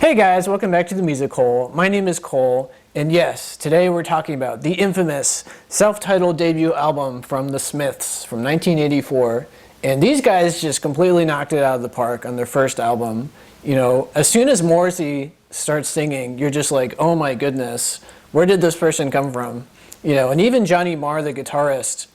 Hey guys, welcome back to the Music Hole. My name is Cole, and yes, today we're talking about the infamous self-titled debut album from The Smiths from 1984. And these guys just completely knocked it out of the park on their first album. You know, as soon as Morrissey starts singing, you're just like, oh my goodness, where did this person come from? You know, and even Johnny Marr, the guitarist,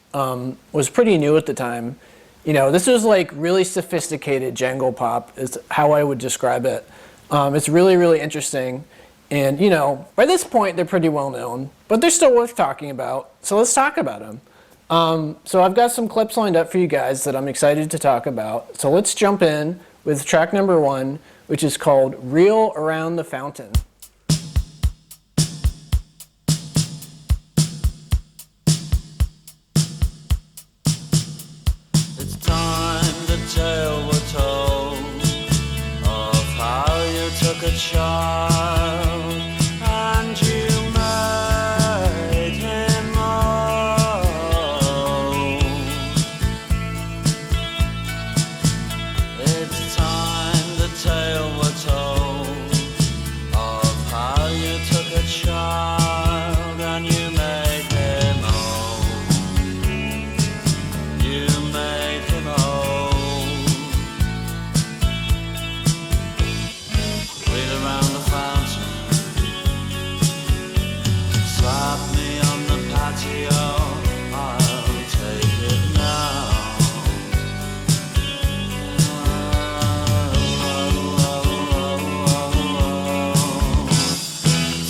was pretty new at the time. You know, this was like really sophisticated jangle pop is how I would describe it. It's really, really interesting. And, you know, by this point, they're pretty well known, but they're still worth talking about. So let's talk about them. So I've got some clips lined up for you guys that I'm excited to talk about. So let's jump in with track number 1, which is called Reel Around the Fountain. It's time the tale were told of how you took a child and you made him old. It's time the tale were told of how you took a child and you made him old. You made him old. Wheel around the fountain, slap me on the patio, I'll take it now.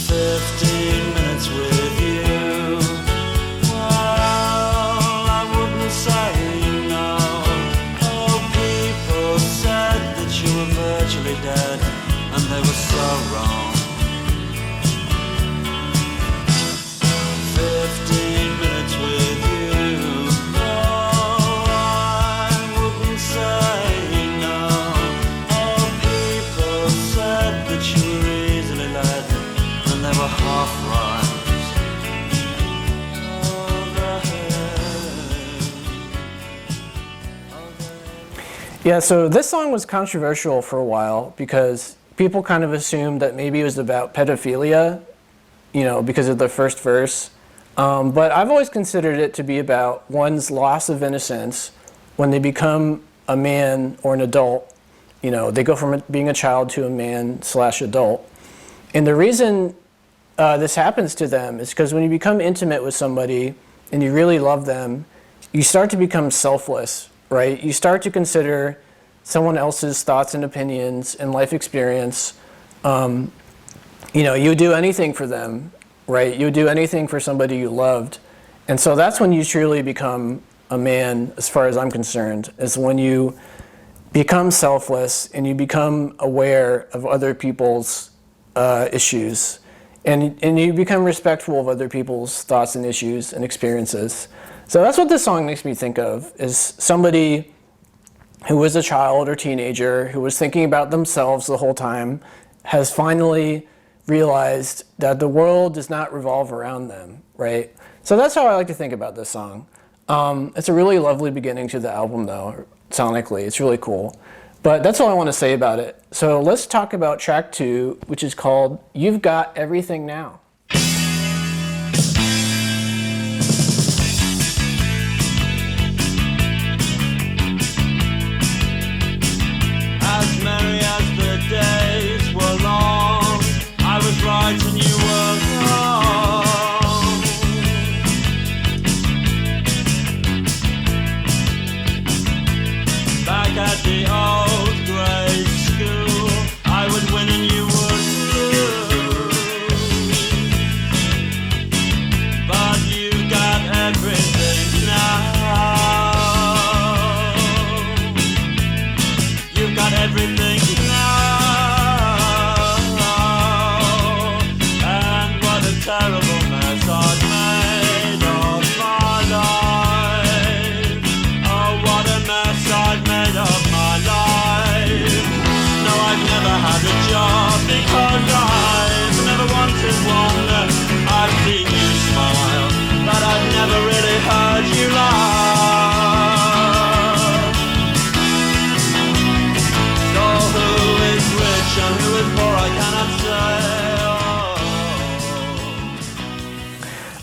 15 minutes with you, well, I wouldn't say no. Oh, people said that you were virtually dead, and they were so wrong. 15 minutes with you, oh, I wouldn't say no. Oh, people said that you were easily led, and they were half right. Yeah, so this song was controversial for a while because people kind of assumed that maybe it was about pedophilia, you know, because of the first verse. But I've always considered it to be about one's loss of innocence when they become a man or an adult. You know, they go from being a child to a man/adult. And the reason this happens to them is because when you become intimate with somebody and you really love them, you start to become selfless, right? You start to consider someone else's thoughts and opinions and life experience. You know, you would do anything for them, right? You would do anything for somebody you loved. And so that's when you truly become a man, as far as I'm concerned, is when you become selfless and you become aware of other people's issues. And you become respectful of other people's thoughts and issues and experiences. So that's what this song makes me think of, is somebody who was a child or teenager who was thinking about themselves the whole time has finally realized that the world does not revolve around them, right? So that's how I like to think about this song. It's a really lovely beginning to the album, though, sonically. It's really cool. But that's all I want to say about it. So let's talk about track 2, which is called You've Got Everything Now. As merry as the days were long, I was right and you were wrong. Back at the old grade school, I would win and you would lose.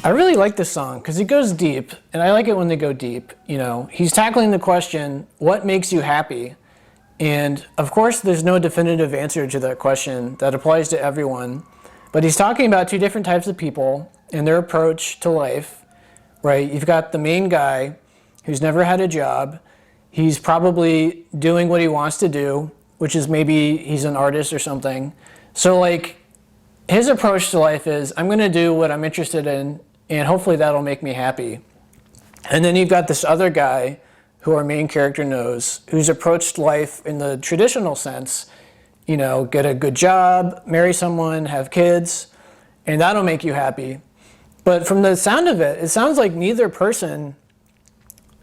I really like this song because it goes deep, and I like it when they go deep. He's tackling the question, what makes you happy? And of course, there's no definitive answer to that question that applies to everyone. But he's talking about two different types of people and their approach to life, right? You've got the main guy who's never had a job. He's probably doing what he wants to do, which is maybe he's an artist or something. So like his approach to life is, I'm going to do what I'm interested in, and hopefully that'll make me happy. And then you've got this other guy who our main character knows, who's approached life in the traditional sense, get a good job, marry someone, have kids, and that'll make you happy. But from the sound of it, it sounds like neither person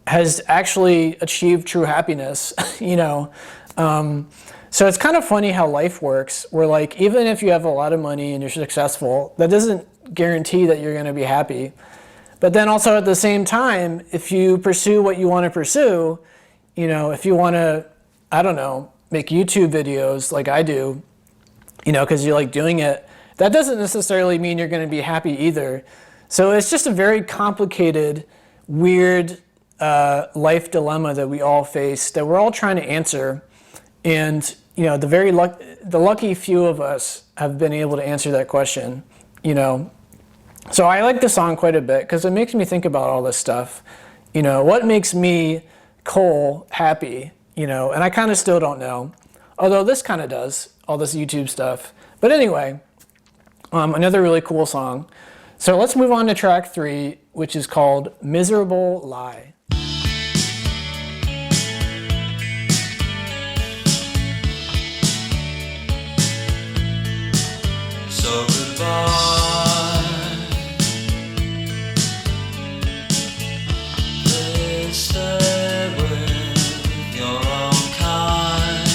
has actually achieved true happiness, So it's kind of funny how life works, where like, even if you have a lot of money and you're successful, that doesn't guarantee that you're going to be happy. But then also at the same time, if you pursue what you want to pursue, if you want to, I don't know, make YouTube videos like I do, because you like doing it, that doesn't necessarily mean you're going to be happy either. So it's just a very complicated, weird life dilemma that we all face, that we're all trying to answer. And, the lucky few of us have been able to answer that question, So I like the song quite a bit because it makes me think about all this stuff. What makes me, Cole, happy? And I kind of still don't know. Although this kind of does, all this YouTube stuff. But anyway, another really cool song. So let's move on to track 3, which is called Miserable Lie. So goodbye. Please stay with your own kind,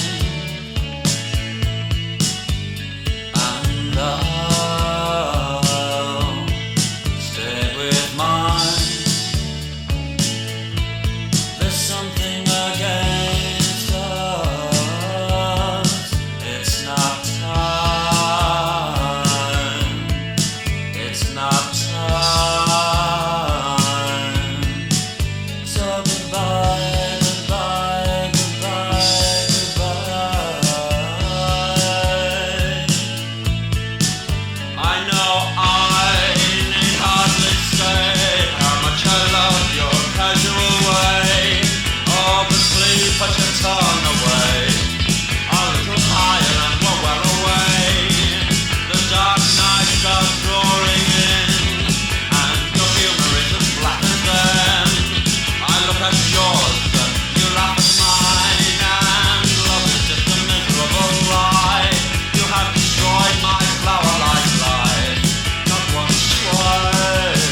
and I'll stay with mine. There's something against us. It's not time. It's not time. So goodbye, goodbye, goodbye, goodbye. I know I need hardly say how much I love your casual way. Oh, but please put your tongue away. A little higher and we're well away. The dark night starts drawing in, and your humor is as black as them. I look at yours, you laugh at mine, and love is just a miserable lie. You have destroyed my flower-like life, not once, twice.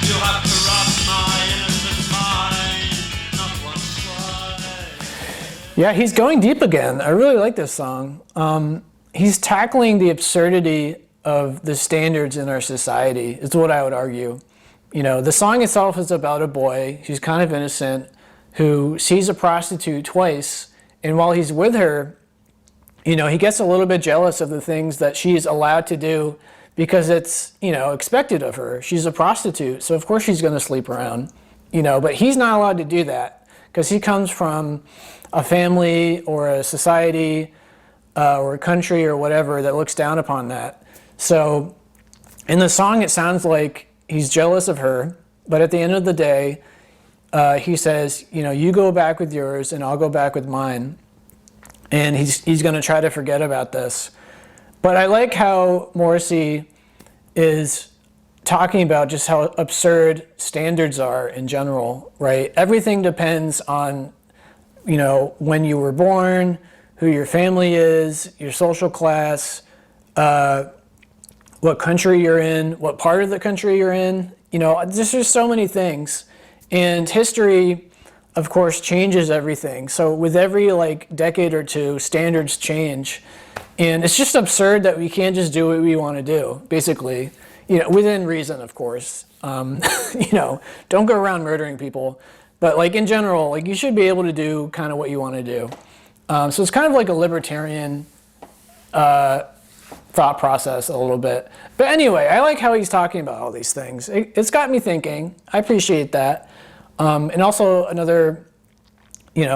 You have corrupted my innocent mind, not once, twice. Yeah, he's going deep again. I really like this song. He's tackling the absurdity of the standards in our society, is what I would argue. The song itself is about a boy who's kind of innocent, who sees a prostitute twice, and while he's with her, he gets a little bit jealous of the things that she's allowed to do because it's, expected of her. She's a prostitute, so of course she's going to sleep around, but he's not allowed to do that because he comes from a family or a society or a country or whatever that looks down upon that. So in the song, it sounds like he's jealous of her, but at the end of the day, he says, you go back with yours and I'll go back with mine. And he's going to try to forget about this. But I like how Morrissey is talking about just how absurd standards are in general, right? Everything depends on, when you were born, who your family is, your social class, what country you're in, what part of the country you're in. There's just so many things. And history, of course, changes everything. So with every decade or two, standards change. And it's just absurd that we can't just do what we want to do, basically. Within reason, of course. Don't go around murdering people. But in general, you should be able to do kind of what you want to do. So it's kind of like a libertarian thought process a little bit. But anyway, I like how he's talking about all these things. It's got me thinking. I appreciate that. And also another,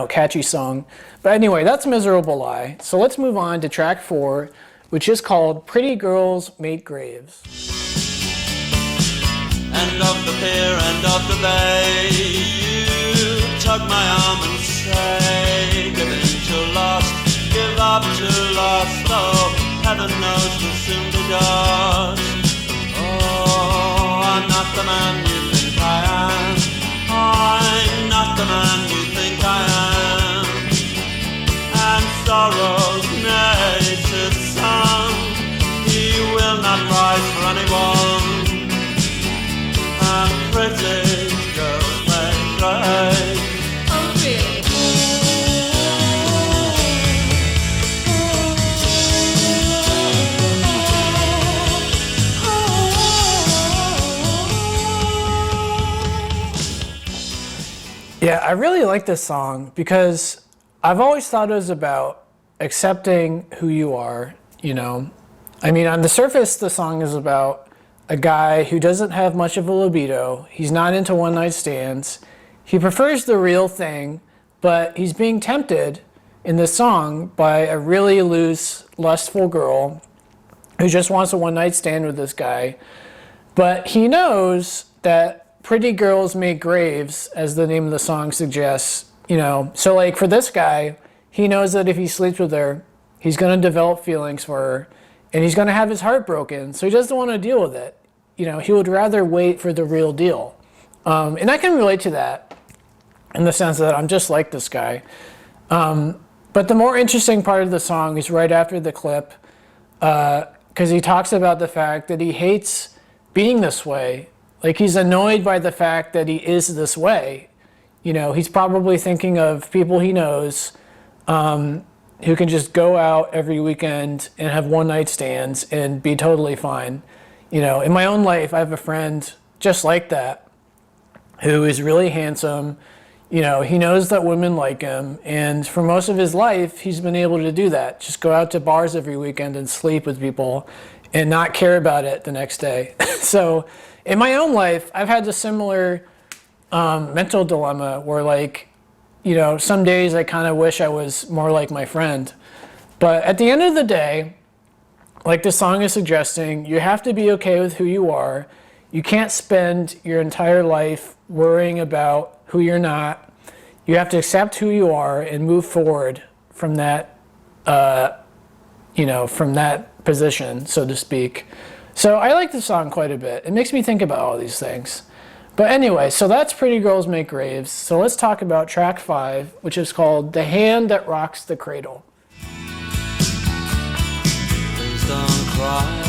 catchy song. But anyway, that's Miserable Lie. So let's move on to track 4, which is called Pretty Girls Make Graves. End of the pier, end of the bay. You tug my arm and say, give in to lust, give up to lust. Oh, heaven knows we'll soon be dust. Oh, I'm not the man you think I am. I'm not the man you think I am. And sorrow's native son, he will not rise for anyone. And pretty girls make graves. Oh, really? Yeah, I really like this song because I've always thought it was about accepting who you are, I mean, on the surface, the song is about a guy who doesn't have much of a libido. He's not into one-night stands. He prefers the real thing, but he's being tempted in this song by a really loose, lustful girl who just wants a one-night stand with this guy. But he knows that pretty girls make graves, as the name of the song suggests, So like for this guy, he knows that if he sleeps with her, he's going to develop feelings for her and he's going to have his heart broken. So he doesn't want to deal with it. He would rather wait for the real deal. And I can relate to that in the sense that I'm just like this guy. But the more interesting part of the song is right after the clip, because he talks about the fact that he hates being this way. Like he's annoyed by the fact that he is this way. He's probably thinking of people he knows who can just go out every weekend and have one-night stands and be totally fine. In my own life, I have a friend just like that who is really handsome. He knows that women like him. And for most of his life, he's been able to do that. Just go out to bars every weekend and sleep with people and not care about it the next day. So in my own life, I've had a similar mental dilemma where some days I kind of wish I was more like my friend. But at the end of the day, like the song is suggesting, you have to be okay with who you are. You can't spend your entire life worrying about who you're not. You have to accept who you are and move forward from that, from that position, so to speak. So I like the song quite a bit. It makes me think about all these things. But anyway, so that's Pretty Girls Make Graves. So let's talk about track 5, which is called The Hand That Rocks the Cradle. Please don't cry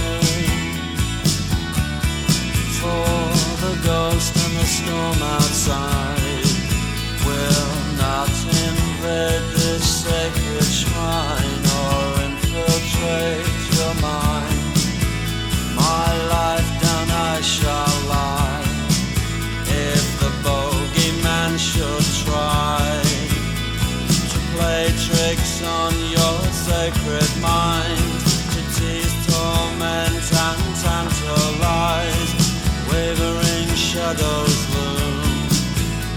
for the ghost and the storm outside will not invade this sacred shrine or infiltrate your mind. My life down I shall lie if the bogeyman should try to play tricks on your sacred mind, to tease, torment and tantalize. Wavering shadows loom,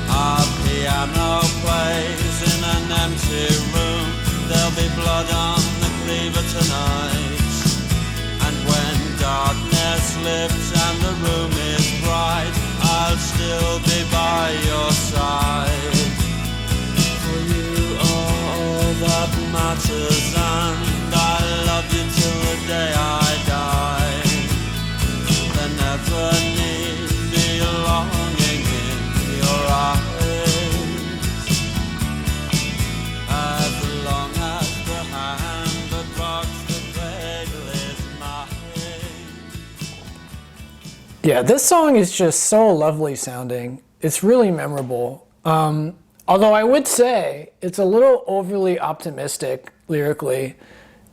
our piano plays in an empty room. There'll be blood on the cleaver tonight, and when darkness lifts and the room is bright, I'll still be by your side. For you are all that matters, and I love you till the day I die. There never need be longing in your eyes, as long as the hand that rocks the cradle is mine. Yeah, this song is just so lovely sounding. It's really memorable. Although I would say it's a little overly optimistic lyrically,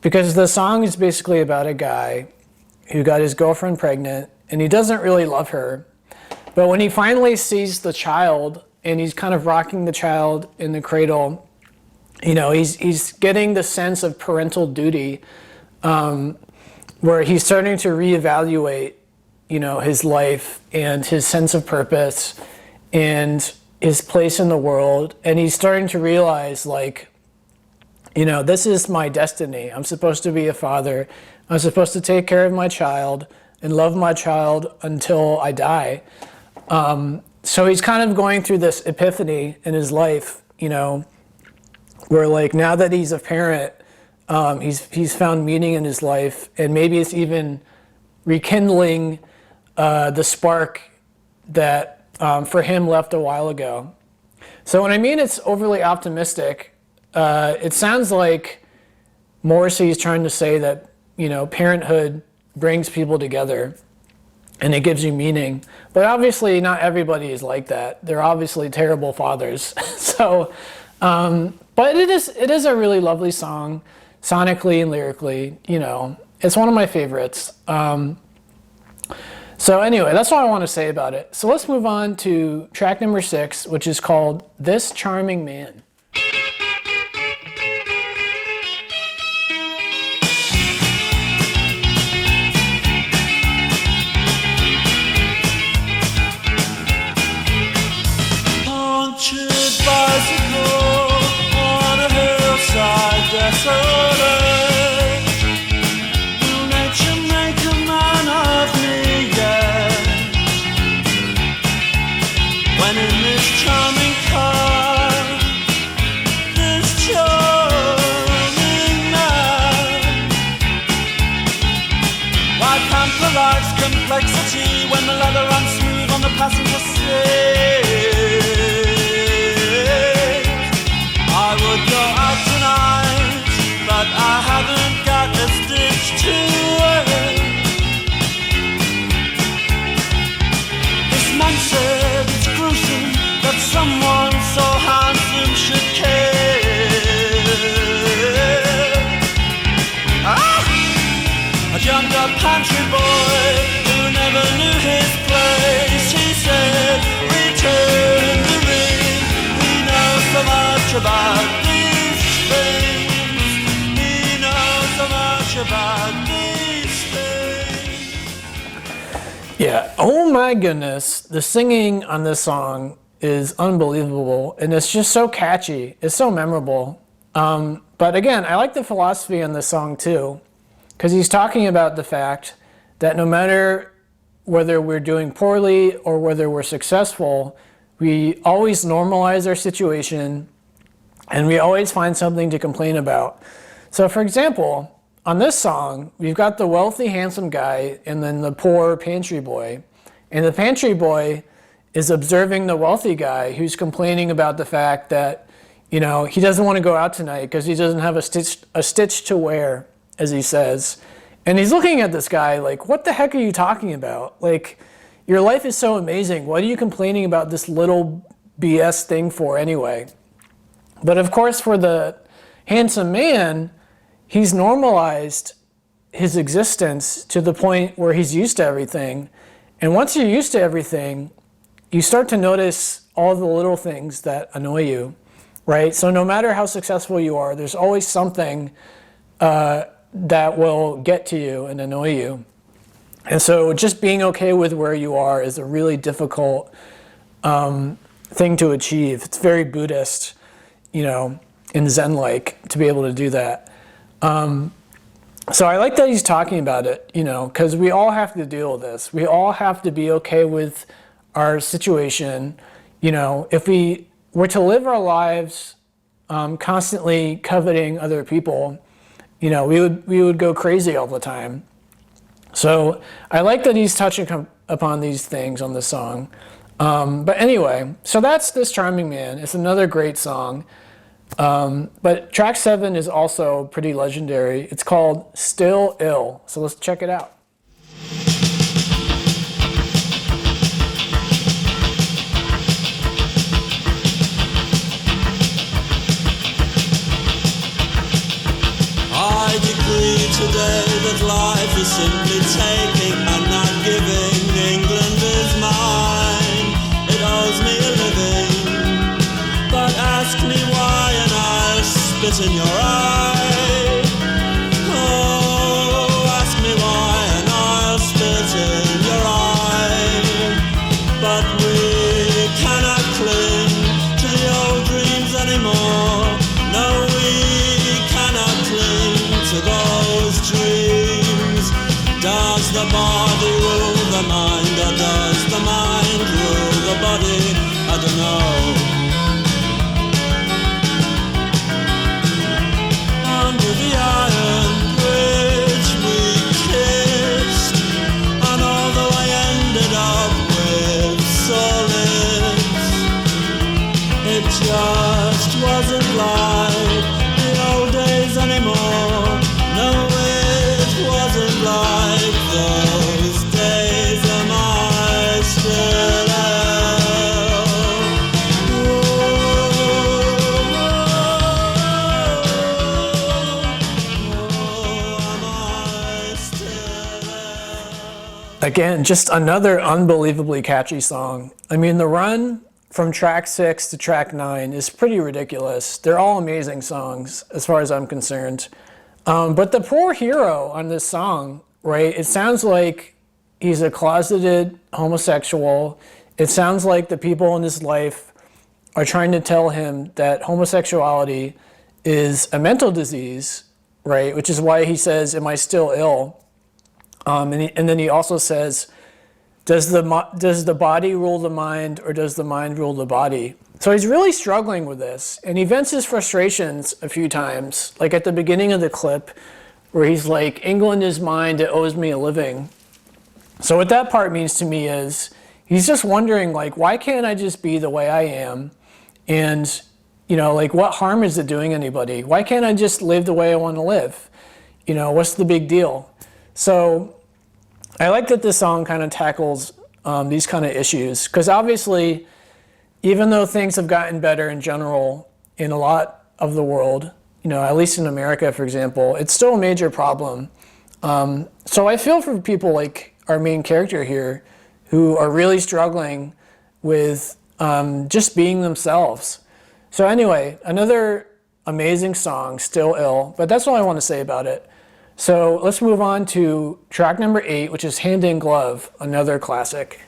because the song is basically about a guy who got his girlfriend pregnant and he doesn't really love her. But when he finally sees the child and he's kind of rocking the child in the cradle, he's getting the sense of parental duty. where he's starting to reevaluate, his life and his sense of purpose and his place in the world. And he's starting to realize, like, this is my destiny. I'm supposed to be a father. I'm supposed to take care of my child and love my child until I die. So he's kind of going through this epiphany in his life, where, like, now that he's a parent, he's found meaning in his life, and maybe it's even rekindling the spark that for him left a while ago. So when I mean it's overly optimistic, it sounds like Morrissey is trying to say that, parenthood brings people together and it gives you meaning. But obviously not everybody is like that. They're obviously terrible fathers. So, but it is a really lovely song, sonically and lyrically. It's one of my favorites. So anyway, that's all I want to say about it. So let's move on to track number 6, which is called This Charming Man. Punctured bicycle on a hillside desolate. Will nature make a man of me yet? When in this charming car, this charming man, why pamper life's complexity when the leather runs smooth on the passenger seat? I would go out tonight, but I haven't got a stitch to wear. This man said it's gruesome that someone so handsome should care. A younger pantry boy who never knew his place, he said, return the ring, we know so much about these things, he knows so much about these things. Yeah, oh my goodness, the singing on this song is unbelievable, and it's just so catchy. It's so memorable. But again, I like the philosophy on this song too, because he's talking about the fact that no matter whether we're doing poorly or whether we're successful, we always normalize our situation and we always find something to complain about. So for example, on this song, we've got the wealthy, handsome guy and then the poor pantry boy. And the pantry boy is observing the wealthy guy who's complaining about the fact that, he doesn't want to go out tonight because he doesn't have a stitch to wear, as he says. And he's looking at this guy like, what the heck are you talking about? Like, your life is so amazing. What are you complaining about this little BS thing for anyway? But of course, for the handsome man, he's normalized his existence to the point where he's used to everything. And once you're used to everything, you start to notice all the little things that annoy you, right? So no matter how successful you are, there's always something that will get to you and annoy you. And so just being okay with where you are is a really difficult thing to achieve. It's very Buddhist, and Zen-like to be able to do that. So I like that he's talking about it, because we all have to deal with this. We all have to be okay with our situation. If we were to live our lives constantly coveting other people, we would go crazy all the time. So I like that he's touching upon these things on the song. But anyway, so that's This Charming Man. It's another great song. But track 7 is also pretty legendary. It's called Still Ill. So let's check it out. I decree today that life is simply taking and not giving. England is mine, it owes me a living. But ask me why and I'll spit in your eye. Oh, ask me why the body rule the mind, or does the mind rule the body? I don't know. Under the iron bridge we kissed, and although I ended up with solids, it just wasn't like the old days anymore. No, it wasn't like those days. Am I still Again, just another unbelievably catchy song. I mean, the run from track 6 to track 9 is pretty ridiculous. They're all amazing songs, as far as I'm concerned. But the poor hero on this song, right, it sounds like he's a closeted homosexual. It sounds like the people in his life are trying to tell him that homosexuality is a mental disease, right, which is why he says, "Am I still ill?" And then he also says, does the body rule the mind, or does the mind rule the body? So he's really struggling with this, and he vents his frustrations a few times, like at the beginning of the clip, where he's like, "England is mine, it owes me a living." So what that part means to me is, he's just wondering, like, why can't I just be the way I am? And, you know, like, what harm is it doing anybody? Why can't I just live the way I want to live? You know, what's the big deal? So I like that this song kind of tackles these kind of issues, because obviously, even though things have gotten better in general in a lot of the world, you know, at least in America, for example, it's still a major problem. So I feel for people like our main character here, who are really struggling with just being themselves. So anyway, another amazing song, Still Ill, but that's all I want to say about it. So let's move on to track number 8, which is Hand in Glove, another classic.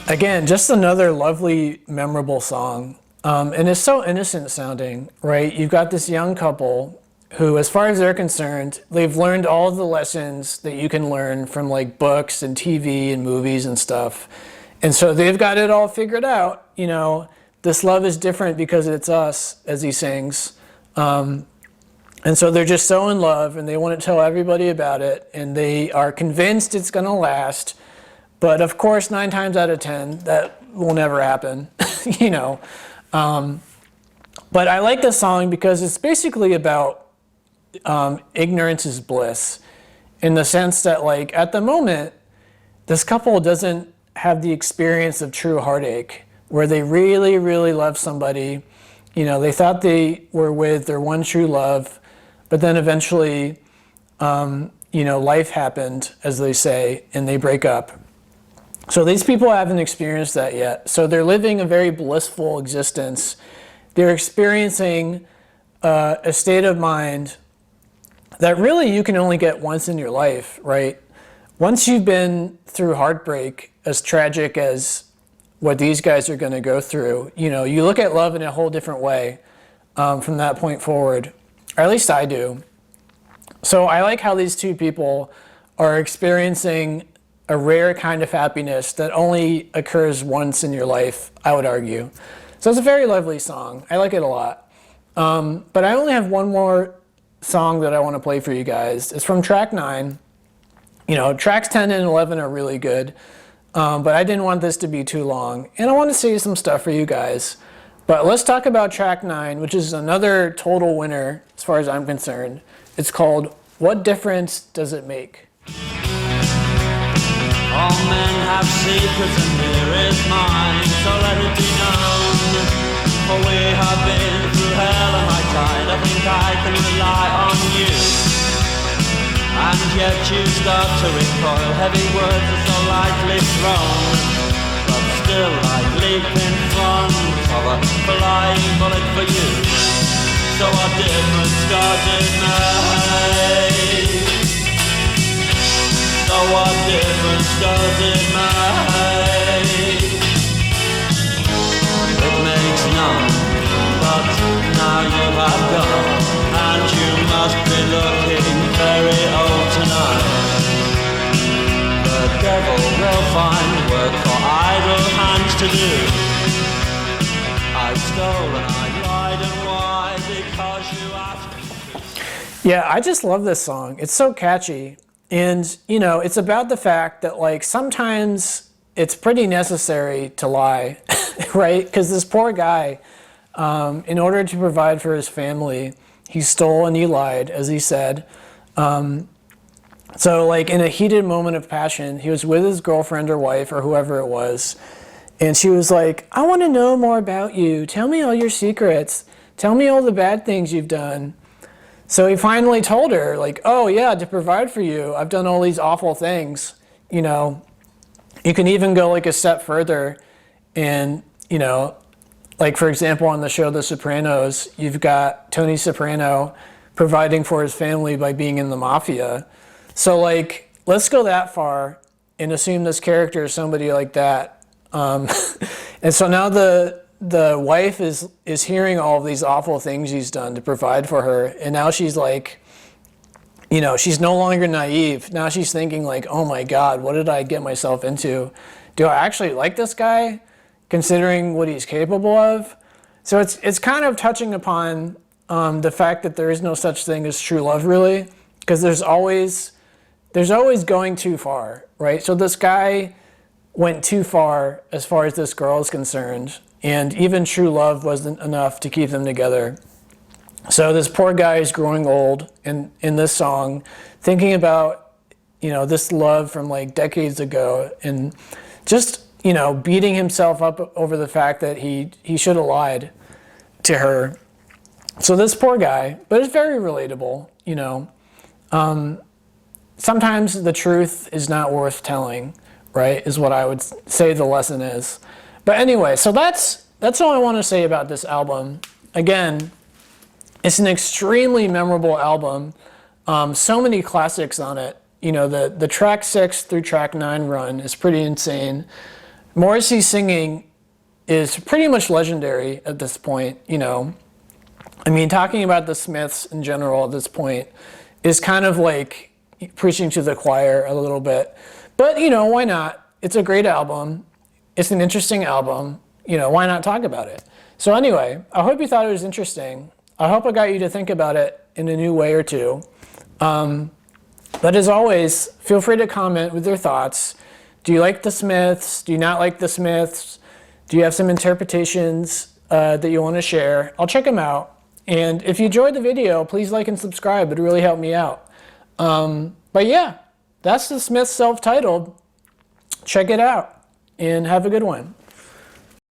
Again, just another lovely, memorable song. And it's so innocent sounding, right? You've got this young couple who, as far as they're concerned, they've learned all of the lessons that you can learn from like books and TV and movies and stuff. And so they've got it all figured out. You know, this love is different because it's us, as he sings. And so they're just so in love, and they want to tell everybody about it, and they are convinced it's going to last. But of course, 9 times out of 10, that will never happen, you know. But I like this song because it's basically about ignorance is bliss, in the sense that, like, at the moment, this couple doesn't have the experience of true heartache, where they really, really love somebody. You know, they thought they were with their one true love, but then eventually, you know, life happened, as they say, and they break up. So these people haven't experienced that yet. So they're living a very blissful existence. They're experiencing a state of mind that really you can only get once in your life, right? Once you've been through heartbreak, as tragic as what these guys are going to go through, you know, you look at love in a whole different way from that point forward, or at least I do. So I like how these two people are experiencing a rare kind of happiness that only occurs once in your life, I would argue. So it's a very lovely song. I like it a lot. But I only have one more song that I want to play for you guys. It's from track 9. You know, tracks 10 and 11 are really good, but I didn't want this to be too long. And I want to say some stuff for you guys. But let's talk about track 9, which is another total winner as far as I'm concerned. It's called What Difference Does It Make? All men have secrets and here is mine, so let it be known. For we have been through hell and high tide, I think I can rely on you. And yet you start to recoil, heavy words are so lightly thrown, but still I leap in front of a flying bullet for you. So what difference does it make? So what difference does it make? It makes none, but now you have gone, and you must be looking very old tonight. The devil will find work for idle hands to do. I've stolen, I lied, and why? Because you asked me to. Yeah, I just love this song. It's so catchy. And, you know, it's about the fact that, like, sometimes it's pretty necessary to lie, right? Because this poor guy, in order to provide for his family, he stole and he lied, as he said. So, like, in a heated moment of passion, he was with his girlfriend or wife or whoever it was, and she was like, I want to know more about you. Tell me all your secrets. Tell me all the bad things you've done. So he finally told her, like, oh yeah, to provide for you, I've done all these awful things. You know, you can even go like a step further and, you know, like for example, on the show The Sopranos, you've got Tony Soprano providing for his family by being in the mafia. So like, let's go that far and assume this character is somebody like that. And so now the wife is hearing all of these awful things he's done to provide for her, and now she's like, you know, she's no longer naive. Now she's thinking like, oh my God, what did I get myself into? Do I actually like this guy, considering what he's capable of? So it's kind of touching upon the fact that there is no such thing as true love, really, because there's always going too far, right? So this guy went too far as this girl is concerned. And even true love wasn't enough to keep them together. So this poor guy is growing old in this song, thinking about, you know, this love from like decades ago, and just, you know, beating himself up over the fact that he should have lied to her. So this poor guy, but it's very relatable, you know. Sometimes the truth is not worth telling, right, is what I would say the lesson is. But anyway, so that's all I want to say about this album. Again, it's an extremely memorable album. So many classics on it. You know, the track 6 through track 9 run is pretty insane. Morrissey's singing is pretty much legendary at this point, you know. I mean, talking about the Smiths in general at this point is kind of like preaching to the choir a little bit. But, you know, why not? It's a great album. It's an interesting album. You know, why not talk about it? So anyway, I hope you thought it was interesting. I hope I got you to think about it in a new way or two. But as always, feel free to comment with your thoughts. Do you like the Smiths? Do you not like the Smiths? Do you have some interpretations that you want to share? I'll check them out. And if you enjoyed the video, please like and subscribe. It would really help me out. But yeah, that's the Smiths self-titled. Check it out and have a good one.